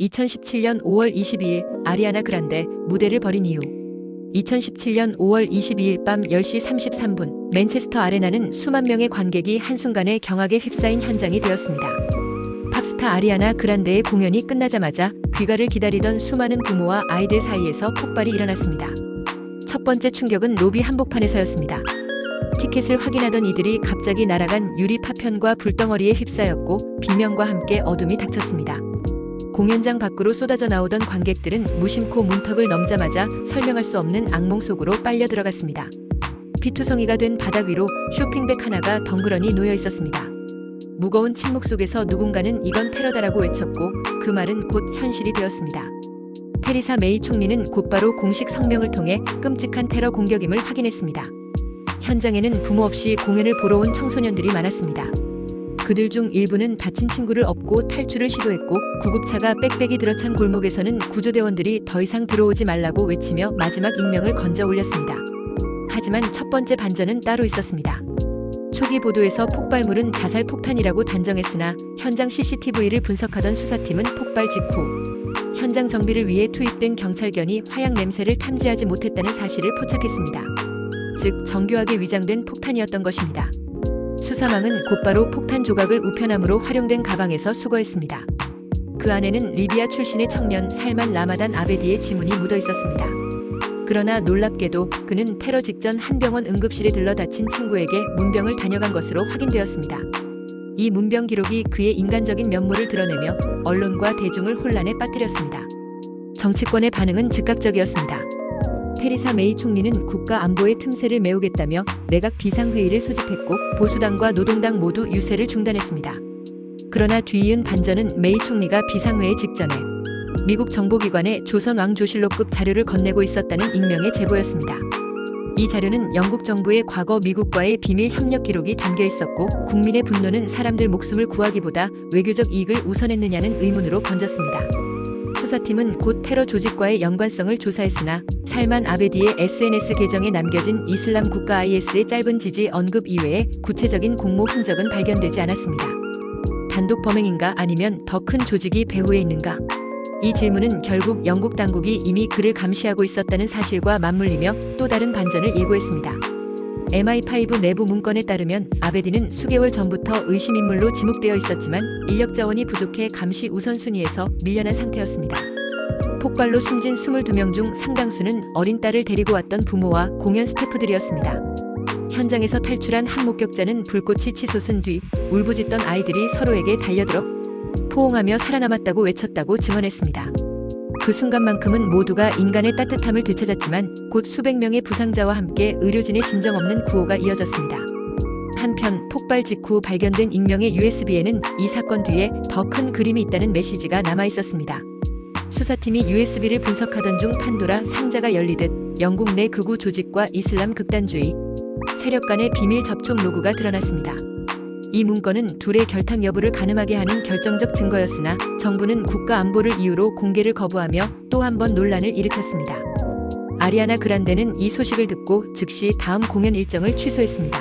2017년 5월 22일 아리아나 그란데 무대를 벌인 이유. 2017년 5월 22일 밤 10시 33분 맨체스터 아레나는 수만 명의 관객이 한순간에 경악에 휩싸인 현장이 되었습니다. 팝스타 아리아나 그란데의 공연이 끝나자마자 귀가를 기다리던 수많은 부모와 아이들 사이에서 폭발이 일어났습니다. 첫 번째 충격은 로비 한복판에서였습니다. 티켓을 확인하던 이들이 갑자기 날아간 유리 파편과 불덩어리에 휩싸였고 비명과 함께 어둠이 닥쳤습니다. 공연장 밖으로 쏟아져 나오던 관객들은 무심코 문턱을 넘자마자 설명할 수 없는 악몽 속으로 빨려 들어갔습니다. 피투성이가 된 바닥 위로 쇼핑백 하나가 덩그러니 놓여 있었습니다. 무거운 침묵 속에서 누군가는 이건 테러다라고 외쳤고 그 말은 곧 현실이 되었습니다. 테리사 메이 총리는 곧바로 공식 성명을 통해 끔찍한 테러 공격임을 확인했습니다. 현장에는 부모 없이 공연을 보러 온 청소년들이 많았습니다. 그들 중 일부는 다친 친구를 업고 탈출을 시도했고 구급차가 빽빽이 들어찬 골목에서는 구조대원들이 더 이상 들어오지 말라고 외치며 마지막 인명을 건져 올렸습니다. 하지만 첫 번째 반전은 따로 있었습니다. 초기 보도에서 폭발물은 자살 폭탄이라고 단정했으나 현장 CCTV를 분석하던 수사팀은 폭발 직후 현장 정비를 위해 투입된 경찰견이 화약 냄새를 탐지하지 못했다는 사실을 포착했습니다. 즉 정교하게 위장된 폭탄이었던 것입니다. 수사망은 곧바로 폭탄 조각을 우편함으로 활용된 가방에서 수거했습니다. 그 안에는 리비아 출신의 청년 살만 라마단 아베디의 지문이 묻어 있었습니다. 그러나 놀랍게도 그는 테러 직전 한 병원 응급실에 들러 다친 친구에게 문병을 다녀간 것으로 확인되었습니다. 이 문병 기록이 그의 인간적인 면모를 드러내며 언론과 대중을 혼란에 빠뜨렸습니다. 정치권의 반응은 즉각적이었습니다. 테리사 메이 총리는 국가 안보의 틈새를 메우겠다며 내각 비상회의를 소집했고 보수당과 노동당 모두 유세를 중단했습니다. 그러나 뒤이은 반전은 메이 총리가 비상회의 직전에 미국 정보기관에 조선 왕조실록급 자료를 건네고 있었다는 익명의 제보였습니다. 이 자료는 영국 정부의 과거 미국과의 비밀 협력 기록이 담겨 있었고 국민의 분노는 사람들 목숨을 구하기보다 외교적 이익을 우선했느냐는 의문으로 번졌습니다. 수사팀은 곧 테러 조직과의 연관성을 조사했으나 살만 아베디의 SNS 계정에 남겨진 이슬람 국가 IS의 짧은 지지 언급 이외에 구체적인 공모 흔적은 발견되지 않았습니다. 단독 범행인가 아니면 더 큰 조직이 배후에 있는가? 이 질문은 결국 영국 당국이 이미 그를 감시하고 있었다는 사실과 맞물리며 또 다른 반전을 예고했습니다. MI5 내부 문건에 따르면 아베디는 수개월 전부터 의심인물로 지목되어 있었지만 인력 자원이 부족해 감시 우선순위에서 밀려난 상태였습니다. 폭발로 숨진 22명 중 상당수는 어린 딸을 데리고 왔던 부모와 공연 스태프들이었습니다. 현장에서 탈출한 한 목격자는 불꽃이 치솟은 뒤 울부짖던 아이들이 서로에게 달려들어 포옹하며 살아남았다고 외쳤다고 증언했습니다. 그 순간만큼은 모두가 인간의 따뜻함을 되찾았지만 곧 수백 명의 부상자와 함께 의료진의 진정 없는 구호가 이어졌습니다. 한편 폭발 직후 발견된 익명의 USB에는 이 사건 뒤에 더 큰 그림이 있다는 메시지가 남아 있었습니다. 수사팀이 USB를 분석하던 중 판도라 상자가 열리듯 영국 내 극우 조직과 이슬람 극단주의 세력 간의 비밀 접촉 로그가 드러났습니다. 이 문건은 둘의 결탁 여부를 가늠하게 하는 결정적 증거였으나 정부는 국가 안보를 이유로 공개를 거부하며 또 한 번 논란을 일으켰습니다. 아리아나 그란데는 이 소식을 듣고 즉시 다음 공연 일정을 취소했습니다.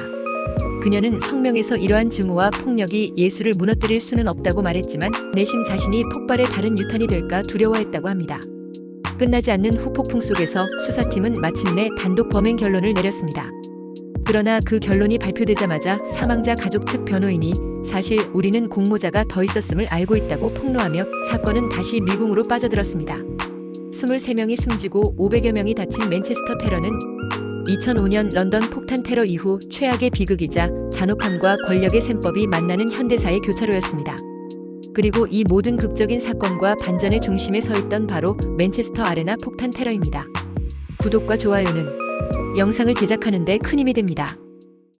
그녀는 성명에서 이러한 증오와 폭력이 예술을 무너뜨릴 수는 없다고 말했지만 내심 자신이 폭발의 다른 유탄이 될까 두려워했다고 합니다. 끝나지 않는 후폭풍 속에서 수사팀은 마침내 단독 범행 결론을 내렸습니다. 그러나 그 결론이 발표되자마자 사망자 가족 측 변호인이 사실 우리는 공모자가 더 있었음을 알고 있다고 폭로하며 사건은 다시 미궁으로 빠져들었습니다. 23명이 숨지고 500여 명이 다친 맨체스터 테러는 2005년 런던 폭탄 테러 이후 최악의 비극이자 잔혹함과 권력의 셈법이 만나는 현대사의 교차로였습니다. 그리고 이 모든 극적인 사건과 반전의 중심에 서 있던 바로 맨체스터 아레나 폭탄 테러입니다. 구독과 좋아요는 영상을 제작하는 데 큰 힘이 됩니다.